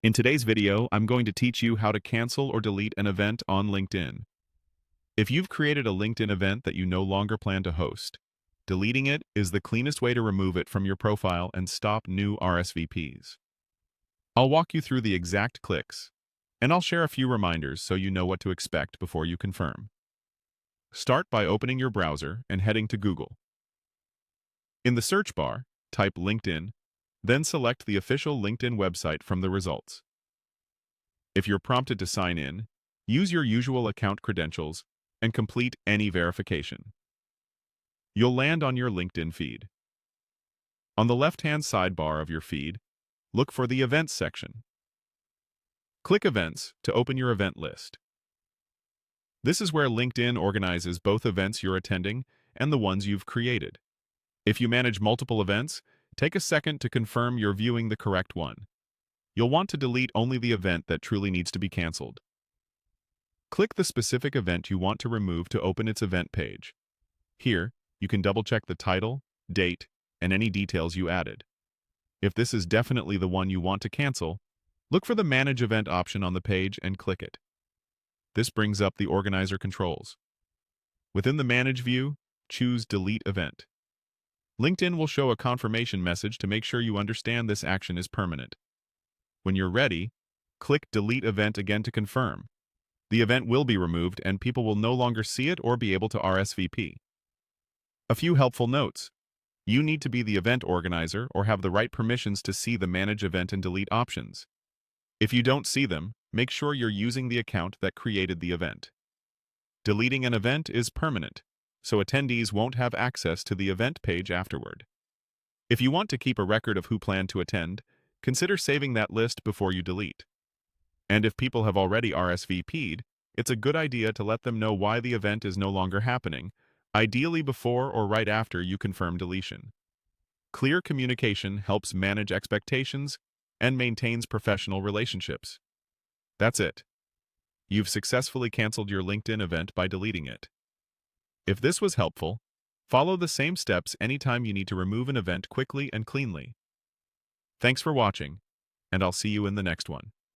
In today's video, I'm going to teach you how to cancel or delete an event on LinkedIn. If you've created a LinkedIn event that you no longer plan to host, deleting it is the cleanest way to remove it from your profile and stop new RSVPs. I'll walk you through the exact clicks, and I'll share a few reminders so you know what to expect before you confirm. Start by opening your browser and heading to Google. In the search bar, type LinkedIn, then select the official LinkedIn website from the results. If you're prompted to sign in, use your usual account credentials and complete any verification. You'll land on your LinkedIn feed. On the left-hand sidebar of your feed, look for the Events section. Click Events to open your event list. This is where LinkedIn organizes both events you're attending and the ones you've created. If you manage multiple events, take a second to confirm you're viewing the correct one. You'll want to delete only the event that truly needs to be canceled. Click the specific event you want to remove to open its event page. Here, you can double-check the title, date, and any details you added. If this is definitely the one you want to cancel, look for the Manage Event option on the page and click it. This brings up the organizer controls. Within the Manage view, choose Delete Event. LinkedIn will show a confirmation message to make sure you understand this action is permanent. When you're ready, click Delete Event again to confirm. The event will be removed and people will no longer see it or be able to RSVP. A few helpful notes. You need to be the event organizer or have the right permissions to see the Manage Event and Delete options. If you don't see them, make sure you're using the account that created the event. Deleting an event is permanent, so attendees won't have access to the event page afterward. If you want to keep a record of who planned to attend, consider saving that list before you delete. And if people have already RSVP'd, it's a good idea to let them know why the event is no longer happening, ideally before or right after you confirm deletion. Clear communication helps manage expectations and maintains professional relationships. That's it. You've successfully canceled your LinkedIn event by deleting it. If this was helpful, follow the same steps anytime you need to remove an event quickly and cleanly. Thanks for watching, and I'll see you in the next one.